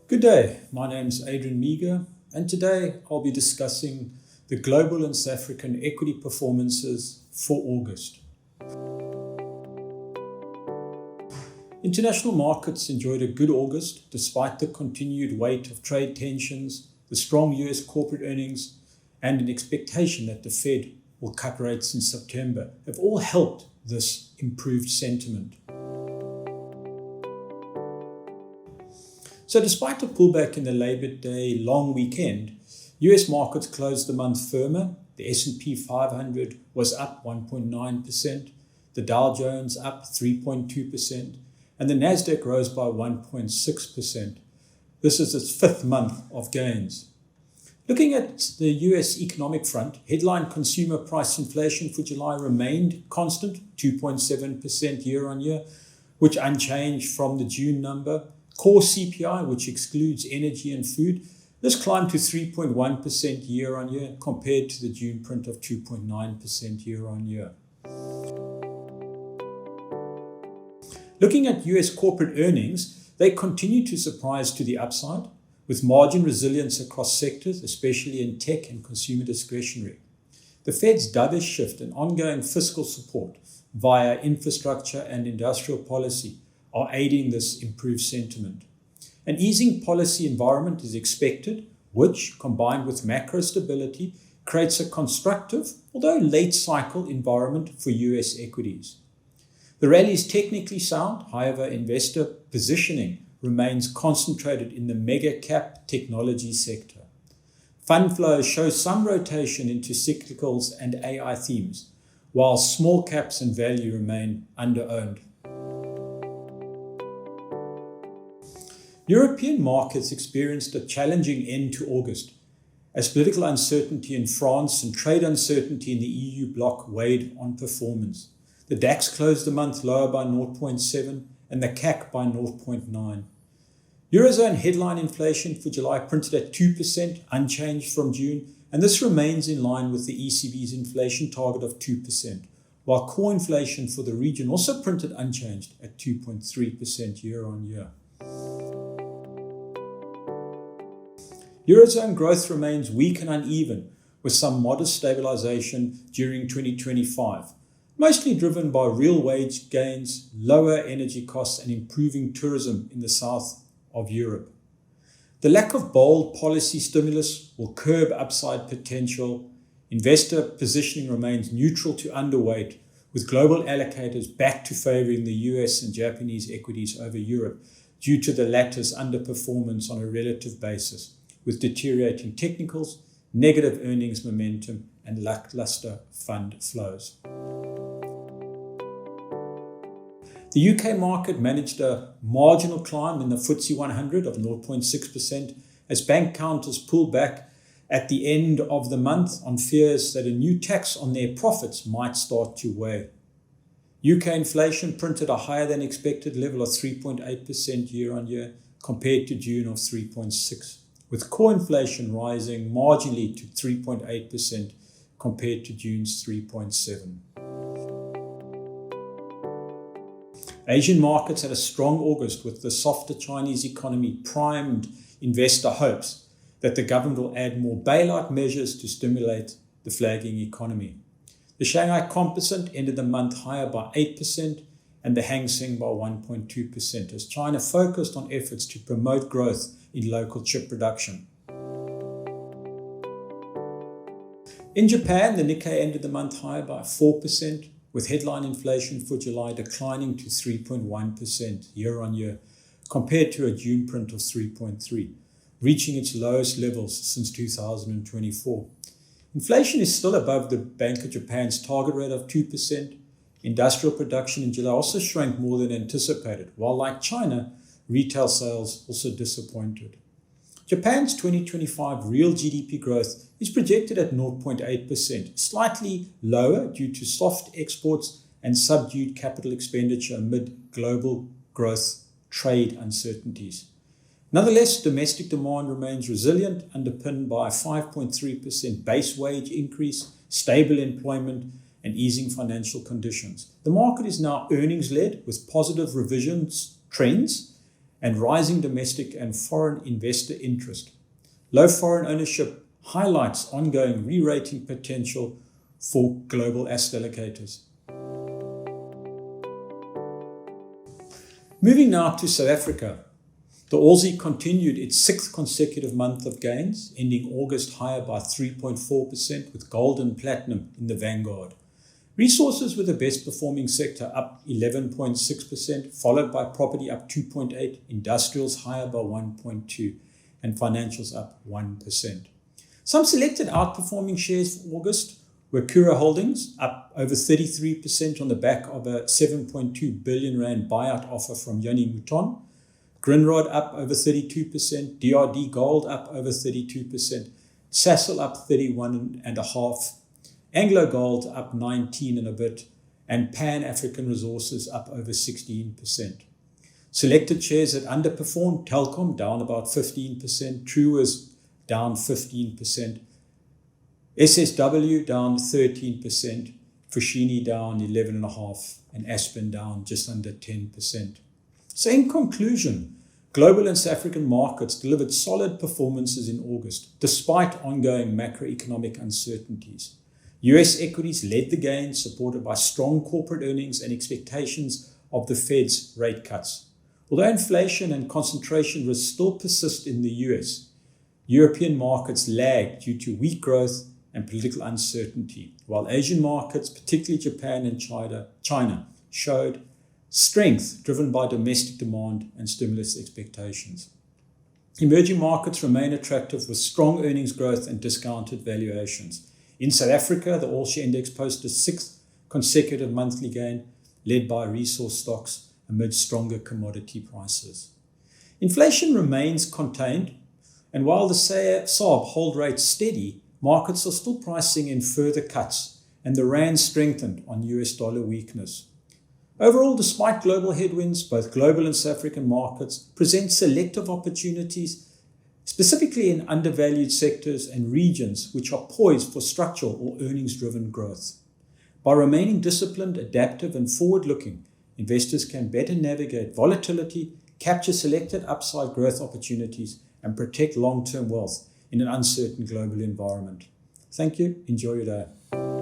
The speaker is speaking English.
Good day, my name is Adrian Meager, and today I'll be discussing the global and South African equity performances for August. International markets enjoyed a good August despite the continued weight of trade tensions, the strong US corporate earnings, and an expectation that the Fed will cut rates in September have all helped this improved sentiment. So despite a pullback in the Labor Day long weekend, US markets closed the month firmer. The S&P 500 was up 1.9%, the Dow Jones up 3.2%, and the Nasdaq rose by 1.6%. This is its fifth month of gains. Looking at the US economic front, headline consumer price inflation for July remained constant, 2.7% year on year, which unchanged from the June number. Core CPI, which excludes energy and food, this climbed to 3.1% year on year compared to the June print of 2.9% year on year. Looking at US corporate earnings, they continue to surprise to the upside, with margin resilience across sectors, especially in tech and consumer discretionary. The Fed's dovish shift and ongoing fiscal support via infrastructure and industrial policy are aiding this improved sentiment. An easing policy environment is expected, which, combined with macro stability, creates a constructive, although late cycle environment for US equities. The rally is technically sound, however, investor positioning remains concentrated in the mega cap technology sector. Fund flows show some rotation into cyclicals and AI themes, while small caps and value remain under-owned. European markets experienced a challenging end to August as political uncertainty in France and trade uncertainty in the EU bloc weighed on performance. The DAX closed the month lower by 0.7 and the CAC by 0.9. Eurozone headline inflation for July printed at 2%, unchanged from June, and this remains in line with the ECB's inflation target of 2%, while core inflation for the region also printed unchanged at 2.3% year on year. Eurozone growth remains weak and uneven, with some modest stabilization during 2025, mostly driven by real wage gains, lower energy costs, and improving tourism in the south of Europe. The lack of bold policy stimulus will curb upside potential. Investor positioning remains neutral to underweight, with global allocators back to favoring the US and Japanese equities over Europe due to the latter's underperformance on a relative basis, with deteriorating technicals, negative earnings momentum, and lackluster fund flows. The UK market managed a marginal climb in the FTSE 100 of 0.6% as bank counters pulled back at the end of the month on fears that a new tax on their profits might start to weigh. UK inflation printed a higher than expected level of 3.8% year on year compared to June of 3.6%. with core inflation rising marginally to 3.8% compared to June's 3.7%. Asian markets had a strong August, with the softer Chinese economy primed investor hopes that the government will add more bailout measures to stimulate the flagging economy. The Shanghai Composite ended the month higher by 8% and the Hang Seng by 1.2% as China focused on efforts to promote growth in local chip production. In Japan, the Nikkei ended the month higher by 4%, with headline inflation for July declining to 3.1% year on year, compared to a June print of 3.3%, reaching its lowest levels since 2024. Inflation is still above the Bank of Japan's target rate of 2%. Industrial production in July also shrank more than anticipated, while like China, retail sales also disappointed. Japan's 2025 real GDP growth is projected at 0.8%, slightly lower due to soft exports and subdued capital expenditure amid global growth trade uncertainties. Nonetheless, domestic demand remains resilient, underpinned by a 5.3% base wage increase, stable employment, and easing financial conditions. The market is now earnings-led, with positive revisions trends and rising domestic and foreign investor interest. Low foreign ownership highlights ongoing re-rating potential for global asset allocators. Moving now to South Africa. The Aussie continued its sixth consecutive month of gains, ending August higher by 3.4%, with gold and platinum in the vanguard. Resources were the best performing sector, up 11.6%, followed by property up 2.8%, industrials higher by 1.2%, and financials up 1%. Some selected outperforming shares for August were Kura Holdings, up over 33% on the back of a 7.2 billion rand buyout offer from Yoni Mouton. Grindrod up over 32%, DRD Gold up over 32%, Sasol up 31.5%, Anglo Gold up 19 and a bit, and Pan African Resources up over 16%. Selected shares that underperformed: Telkom down about 15%, Truworths down 15%, SSW down 13%, Foschini down 11.5%, and Aspen down just under 10%. So in conclusion, global and South African markets delivered solid performances in August, despite ongoing macroeconomic uncertainties. US equities led the gains, supported by strong corporate earnings and expectations of the Fed's rate cuts. Although inflation and concentration risks still persist in the US, European markets lagged due to weak growth and political uncertainty, while Asian markets, particularly Japan and China, showed strength driven by domestic demand and stimulus expectations. Emerging markets remain attractive with strong earnings growth and discounted valuations. In South Africa, the All Share Index posted a sixth consecutive monthly gain, led by resource stocks amid stronger commodity prices. Inflation remains contained, and while the SARB hold rates steady, markets are still pricing in further cuts, and the rand strengthened on US dollar weakness. Overall, despite global headwinds, both global and South African markets present selective opportunities, specifically in undervalued sectors and regions which are poised for structural or earnings-driven growth. By remaining disciplined, adaptive, and forward-looking, investors can better navigate volatility, capture selected upside growth opportunities, and protect long-term wealth in an uncertain global environment. Thank you. Enjoy your day.